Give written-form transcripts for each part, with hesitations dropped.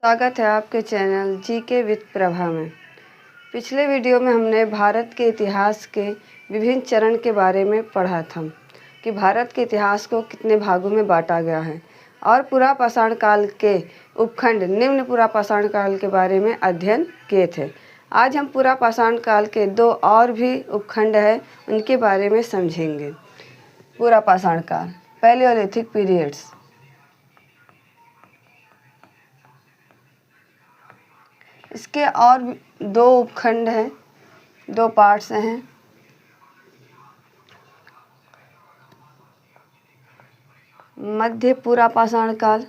स्वागत है आपके चैनल जीके विद प्रभा में। पिछले वीडियो में हमने भारत के इतिहास के विभिन्न चरण के बारे में पढ़ा था कि भारत के इतिहास को कितने भागों में बांटा गया है और पुरापाषाण काल के उपखंड निम्न पुरापाषाण काल के बारे में अध्ययन किए थे। आज हम पुरापाषाण काल के दो और भी उपखंड हैं, उनके बारे में समझेंगे। पुरापाषाण काल, पैलियोलिथिक पीरियड्स। इसके और दो उपखंड हैं, दो पार्ट्स हैं। मध्य पुरापाषाण काल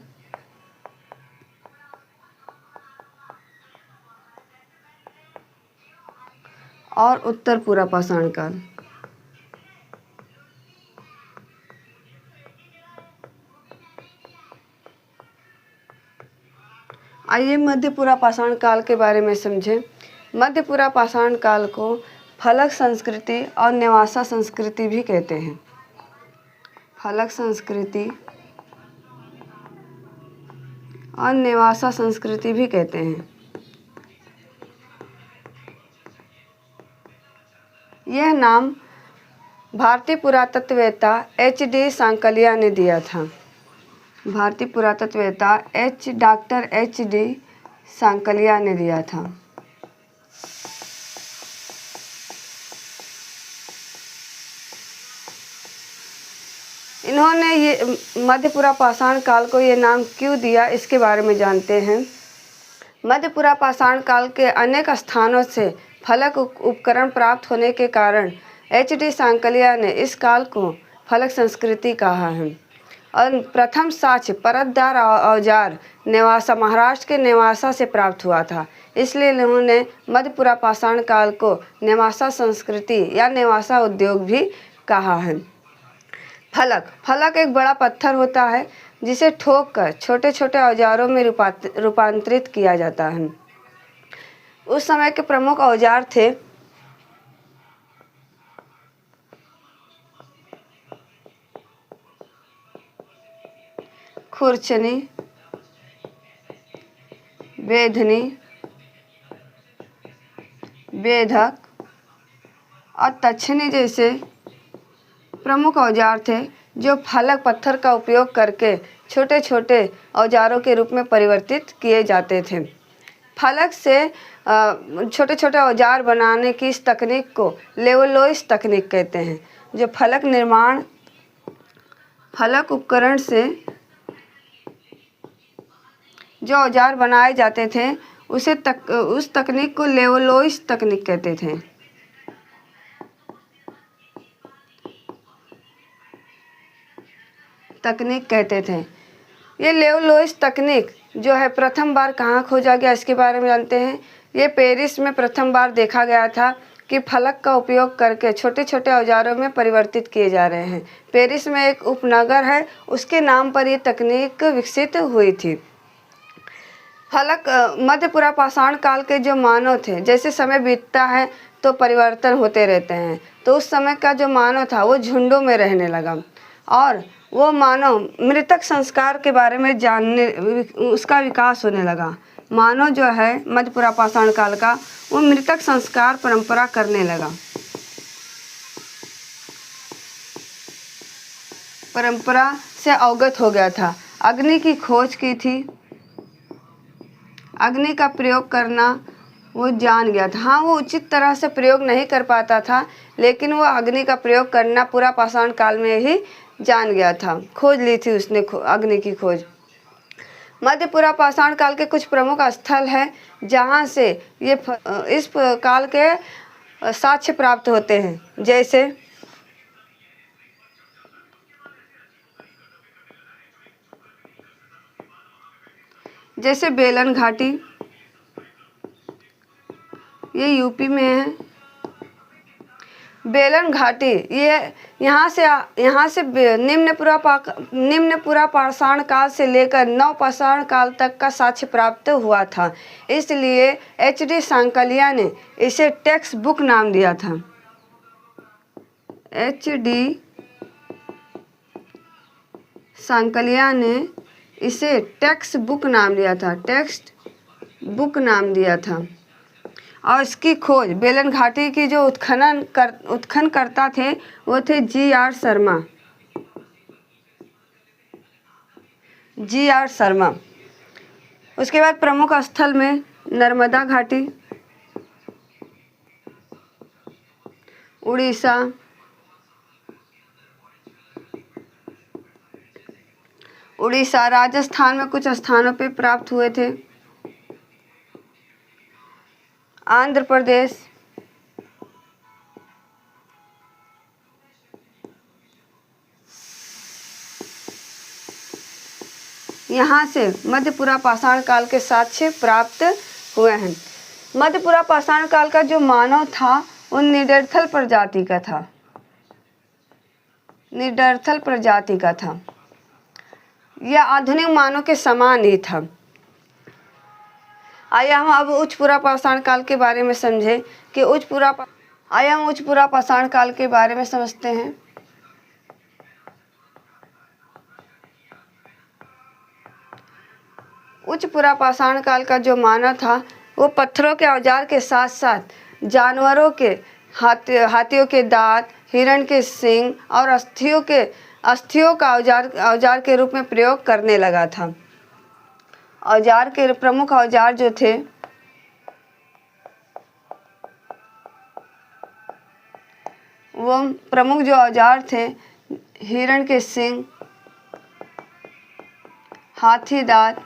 और उत्तर पुरापाषाण काल। आइए मध्य पुरापाषाण काल के बारे में समझें। मध्य पुरापाषाण काल को फलक संस्कृति और नेवासा संस्कृति भी कहते हैं। फलक संस्कृति और नेवासा संस्कृति भी कहते हैं। यह नाम भारतीय पुरातत्ववेत्ता H.D. सांकलिया ने दिया था। भारतीय पुरातत्ववेत्ता डॉक्टर H.D. सांकलिया ने दिया था। इन्होंने ये मध्य पुरापाषाण काल को ये नाम क्यों दिया, इसके बारे में जानते हैं। मध्य पुरापाषाण काल के अनेक स्थानों से फलक उपकरण प्राप्त होने के कारण H.D. सांकलिया ने इस काल को फलक संस्कृति कहा है। और प्रथम साक्ष्य परतदार औजार नेवासा, महाराष्ट्र के नेवासा से प्राप्त हुआ था, इसलिए इन्होंने मध्य पुरापाषाण काल को नेवासा संस्कृति या नेवासा उद्योग भी कहा है। फलक एक बड़ा पत्थर होता है जिसे ठोक कर छोटे छोटे औजारों में रूपांतरित किया जाता है। उस समय के प्रमुख औजार थे खुरचनी, बेधनी, बेधक और तछनी जैसे प्रमुख औजार थे जो फलक पत्थर का उपयोग करके छोटे छोटे औजारों के रूप में परिवर्तित किए जाते थे। फलक से छोटे छोटे औजार बनाने की इस तकनीक को लेवलोइस तकनीक कहते हैं। जो फलक उपकरण से जो औजार बनाए जाते थे उस तकनीक को लेवलोइस तकनीक कहते थे। ये लेवलोइस तकनीक जो है प्रथम बार कहाँ खोजा गया, इसके बारे में जानते हैं। ये पेरिस में प्रथम बार देखा गया था कि फलक का उपयोग करके छोटे छोटे औजारों में परिवर्तित किए जा रहे हैं। पेरिस में एक उपनगर है, उसके नाम पर ये तकनीक विकसित हुई थी। मध्य पुरापाषाण काल के जो मानव थे, जैसे समय बीतता है तो परिवर्तन होते रहते हैं, तो उस समय का जो मानव था वो झुंडों में रहने लगा और वो मानव मृतक संस्कार के बारे में जानने, उसका विकास होने लगा। मानव जो है मध्य पुरापाषाण काल का, वो मृतक संस्कार परंपरा करने लगा, परंपरा से अवगत हो गया था। अग्नि की खोज की थी, अग्नि का प्रयोग करना वो जान गया था। हाँ, वो उचित तरह से प्रयोग नहीं कर पाता था, लेकिन वो अग्नि का प्रयोग करना पुरापाषाण काल में ही जान गया था। खोज ली थी उसने अग्नि की खोज। मध्य पुरापाषाण काल के कुछ प्रमुख स्थल हैं जहाँ से ये इस काल के साक्ष्य प्राप्त होते हैं, जैसे बेलन घाटी, ये यूपी में है। बेलन घाटी ये यहाँ से निम्न पुरापाषाण काल से लेकर नवपाषाण काल तक का साक्ष्य प्राप्त हुआ था, इसलिए H.D. सांकलिया ने इसे टेक्स्ट बुक नाम दिया था। H.D. सांकलिया ने इसे टेक्स्ट बुक नाम दिया था, टेक्स्ट बुक नाम दिया था। और इसकी खोज बेलन घाटी की जो उत्खनन करता थे वो थे जी.आर. शर्मा। जी.आर. शर्मा। उसके बाद प्रमुख स्थल में नर्मदा घाटी, उड़ीसा, राजस्थान में कुछ स्थानों पे प्राप्त हुए थे, आंध्र प्रदेश, यहाँ से मध्यपुरा पाषाण काल के साक्ष्य प्राप्त हुए हैं। मध्यपुरा पाषाण काल का जो मानव था वो निडरथल प्रजाति का था। निडरथल प्रजाति का था। यह आधुनिक मानव के समान ही था। आइए हम अब उच्चपुरा पाषाण काल के बारे में समझें कि आइए हम उच्चपुरा पाषाण काल के बारे में समझते हैं। उच्चपुरा पाषाण काल का जो मानव था वो पत्थरों के औजार के साथ साथ जानवरों के हाथियों के दांत, हिरण के सींग और अस्थियों का औजार के रूप में प्रयोग करने लगा था। औजार के प्रमुख औजार जो थे वो प्रमुख जो औजार थे हिरण के सींग, हाथी दांत,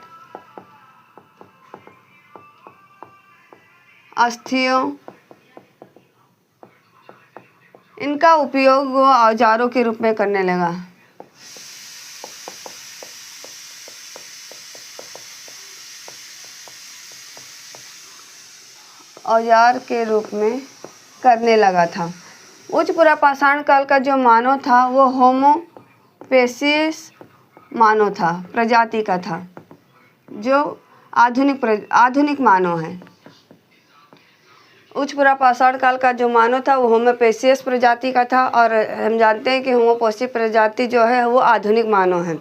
अस्थियों, इनका उपयोग वो औजारों के रूप में करने लगा। औजार के रूप में करने लगा था। उच्चपुरा पाषाण काल का जो मानव था वो होमो पेसियस मानव था, प्रजाति का था, जो आधुनिक मानव है। उच्चपुरा पाषाण काल का जो मानव था वो होमो पेसियस प्रजाति का था और हम जानते हैं कि होमो पेसियस प्रजाति जो है वो आधुनिक मानव है।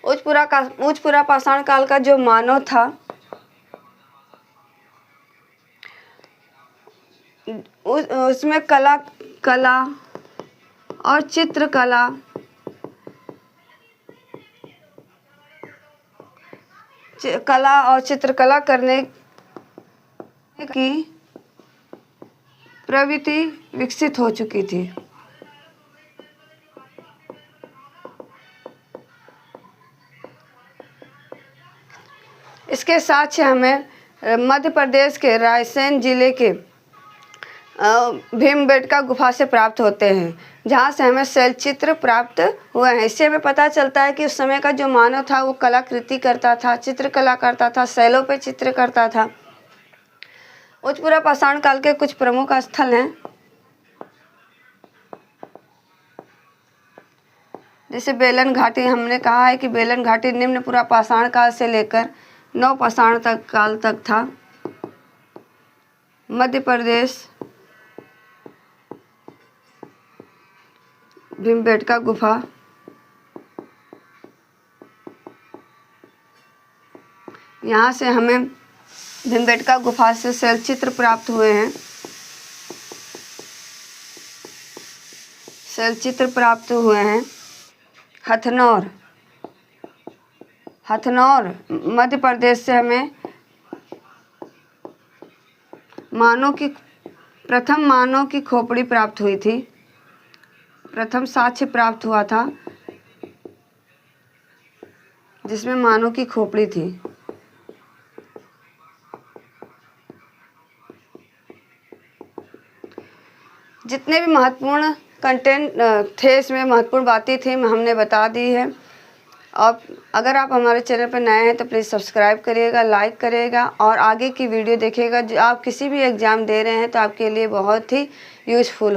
उच्चपुरा पाषाण काल का जो मानव था उसमें कला और चित्रकला करने की प्रवृत्ति विकसित हो चुकी थी। इसके साक्ष्य हमें मध्य प्रदेश के रायसेन जिले के भीमबेटका गुफा से प्राप्त होते हैं, जहाँ से हमें शैलचित्र प्राप्त हुए हैं। इससे हमें पता चलता है कि उस समय का जो मानव था वो कलाकृति करता था, चित्रकला करता था, शैलों पे चित्र करता था। उच्चपुरा पाषाण काल के कुछ प्रमुख स्थल हैं, जैसे बेलन घाटी। हमने कहा है कि बेलन घाटी निम्नपुरा पाषाण काल से लेकर नव पाषाण काल तक था। मध्य प्रदेश, भीमबेटका गुफा, यहाँ से हमें भीमबेटका गुफा से शैलचित्र प्राप्त हुए हैं। शैलचित्र प्राप्त हुए हैं। हथनौर मध्य प्रदेश से हमें प्रथम मानव की खोपड़ी प्राप्त हुई थी। प्रथम साक्ष्य प्राप्त हुआ था जिसमें मानव की खोपड़ी थी। जितने भी महत्वपूर्ण कंटेंट थे, इसमें महत्वपूर्ण बातें थी, हमने बता दी है। और अगर आप हमारे चैनल पर नए हैं तो प्लीज़ सब्सक्राइब करिएगा, लाइक करिएगा और आगे की वीडियो देखिएगा। जो आप किसी भी एग्ज़ाम दे रहे हैं तो आपके लिए बहुत ही यूज़फुल हो।